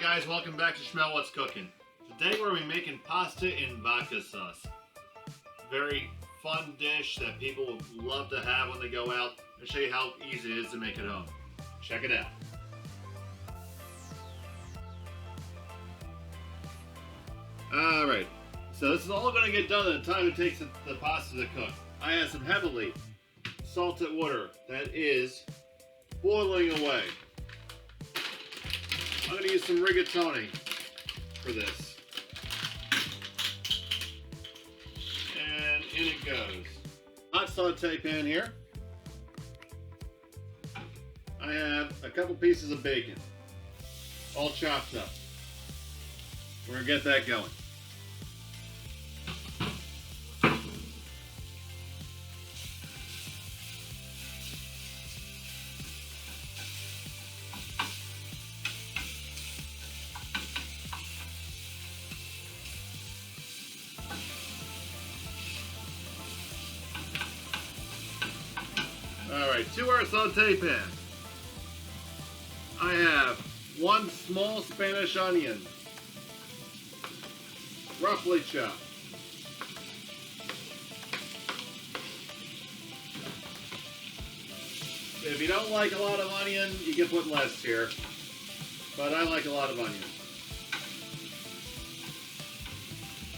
Hi guys, welcome back to Smell What's Cooking. Today we're going to be making pasta in vodka sauce. Very fun dish that people would love to have when they go out. I'll show you how easy it is to make at home. Check it out. Alright, so this is all going to get done in the time it takes the pasta to cook. I have some heavily salted water that is boiling away. I'm going to use some rigatoni for this. And in it goes. Hot saute pan here. I have a couple pieces of bacon, all chopped up. We're going to get that going. Alright, to our saute pan, I have one small Spanish onion, roughly chopped. If you don't like a lot of onion, you can put less here, but I like a lot of onion.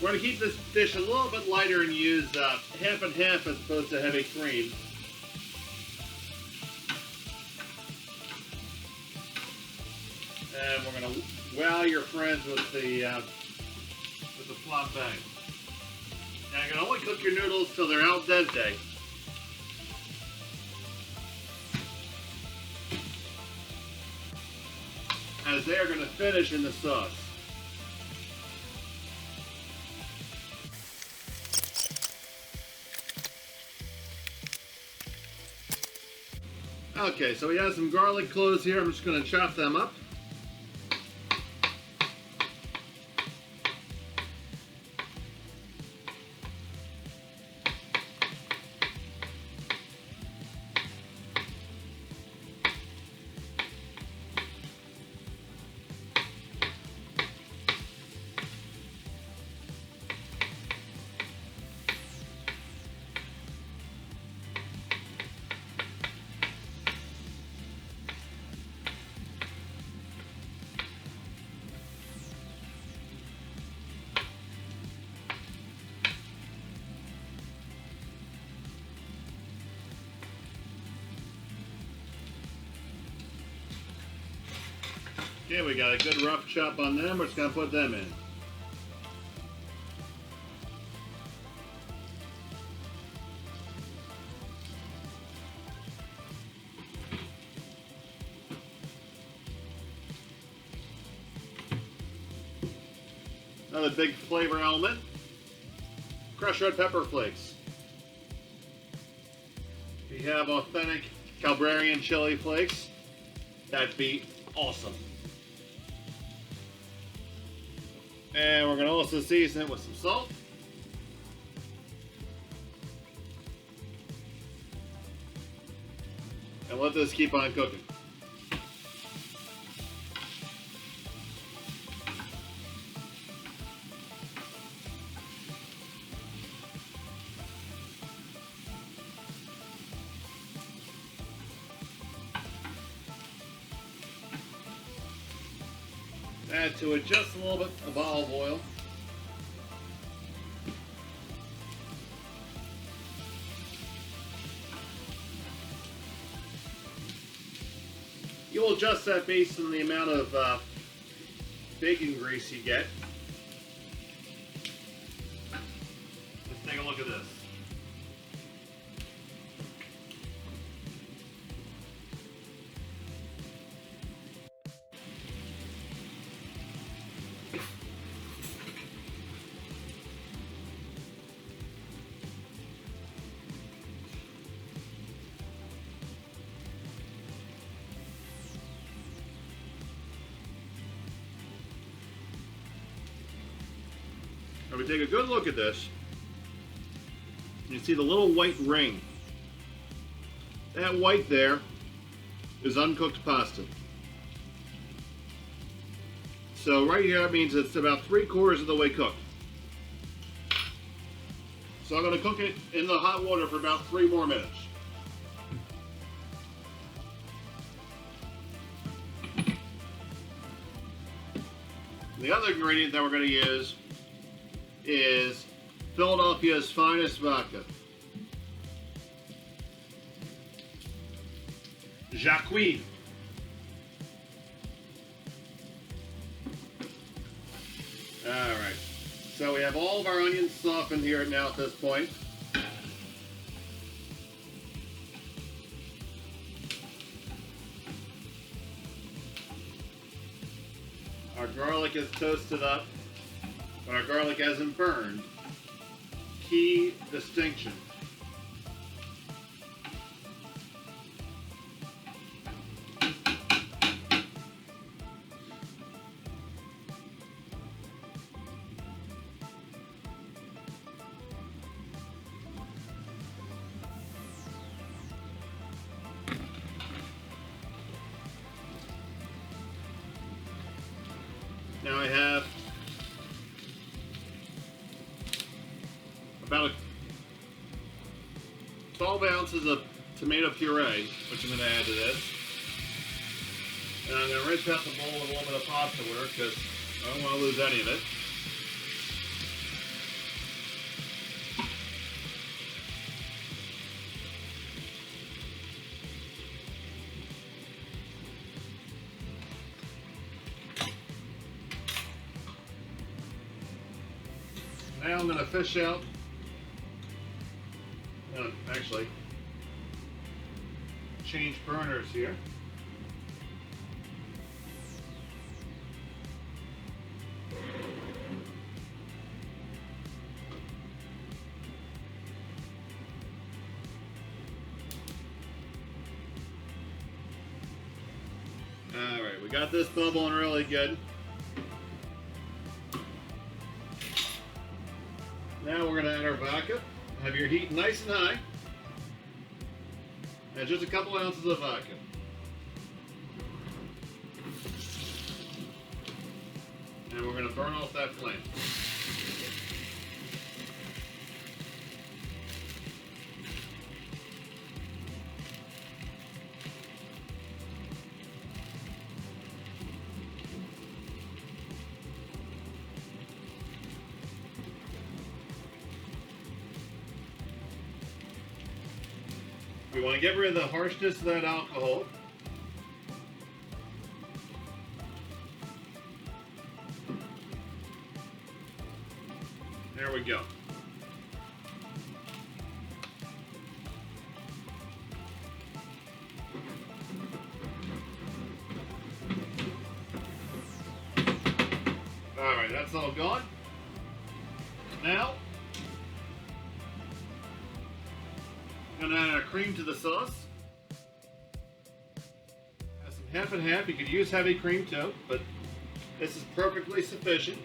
We're going to keep this dish a little bit lighter and use half and half as opposed to heavy cream. And we're going to wow your friends with the flambe. Now you can only cook your noodles till they're al dente. As they are going to finish in the sauce. Okay, so we have some garlic cloves here. I'm just going to chop them up. Okay, we got a good rough chop on them. We're just going to put them in. Another big flavor element, crushed red pepper flakes. If you have authentic Calabarian chili flakes, that'd be awesome. And we're going to also season it with some salt. And let this keep on cooking. Add to it just a little bit of olive oil. You'll adjust that based on the amount of bacon grease you get. Let's take a look at this. Now we take a good look at this. You see the little white ring. That white there is uncooked pasta. So right here, that means it's about 3/4 of the way cooked. So I'm going to cook it in the hot water for about 3 more minutes. The other ingredient that we're going to use is Philadelphia's finest vodka. Jacques. Alright, so we have all of our onions softened here now at this point. Our garlic is toasted up, but our garlic hasn't burned. Key distinction. Now I have about 12 ounces of tomato puree, which I'm going to add to this. And I'm going to rinse out the bowl with a little bit of pasta water because I don't want to lose any of it. Now I'm going to fish out, actually, change burners here. Alright, we got this bubbling really good. Now we're going to add our vodka. Have your heat nice and high. And just a couple ounces of vodka. And we're going to burn off that flame. We want to get rid of the harshness of that alcohol. There we go. Alright, that's all gone. Now, I'm going to add our cream to the sauce. Have some half and half. You could use heavy cream too, but this is perfectly sufficient.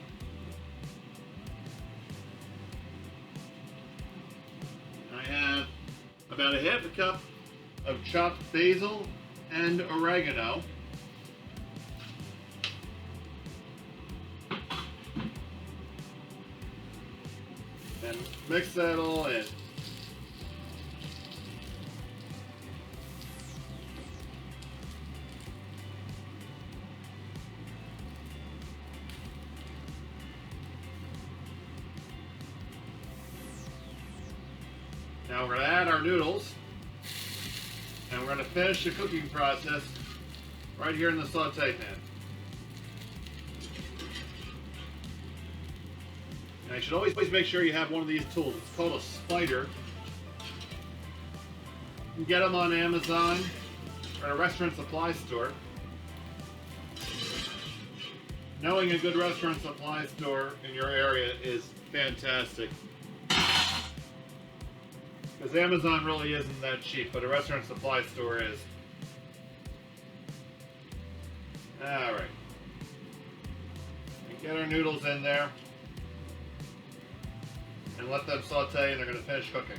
I have about a half a cup of chopped basil and oregano. And mix that all in. Now we're going to add our noodles, and we're going to finish the cooking process right here in the saute pan. Now you should always make sure you have one of these tools. It's called a spider. You can get them on Amazon or a restaurant supply store. Knowing a good restaurant supply store in your area is fantastic. Because Amazon really isn't that cheap, but a restaurant supply store is. Alright. Get our noodles in there. And let them saute, and they're going to finish cooking.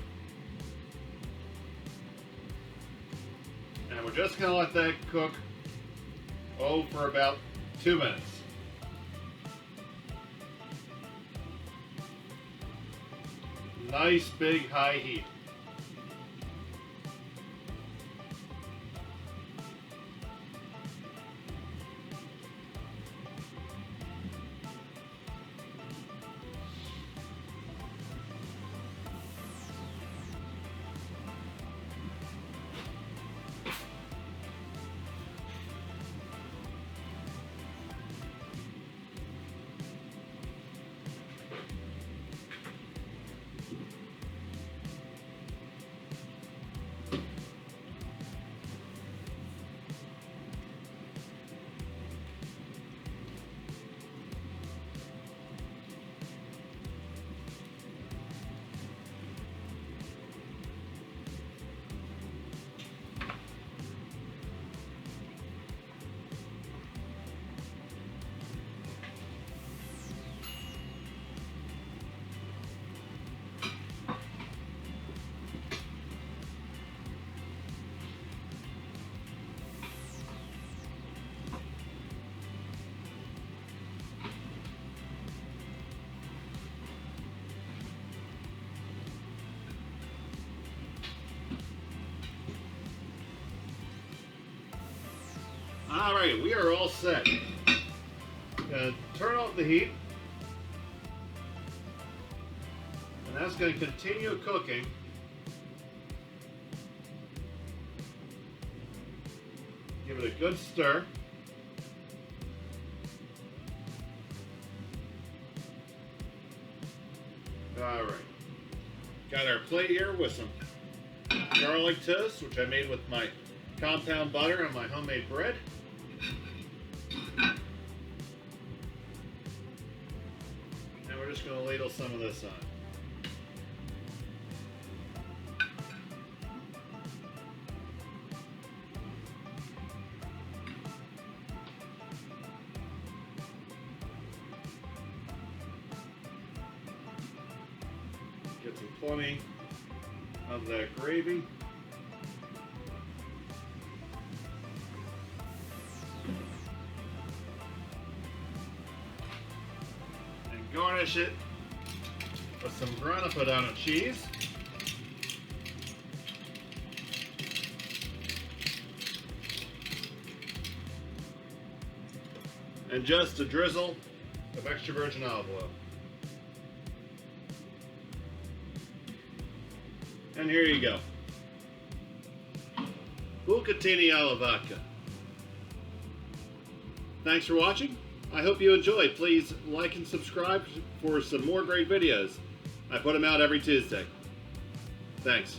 And we're just going to let that cook, for about 2 minutes. Nice big high heat. Alright, we are all set. Gonna turn off the heat. And that's going to continue cooking. Give it a good stir. Alright. Got our plate here with some garlic toast, which I made with my compound butter and my homemade bread. And we're just going to ladle some of this on. Get some plenty of that gravy. And garnish it with some Grana Padano cheese. And just a drizzle of extra virgin olive oil. And here you go. Rigatoni alla vodka. Thanks for watching. I hope you enjoyed. Please like and subscribe for some more great videos. I put them out every Tuesday. Thanks.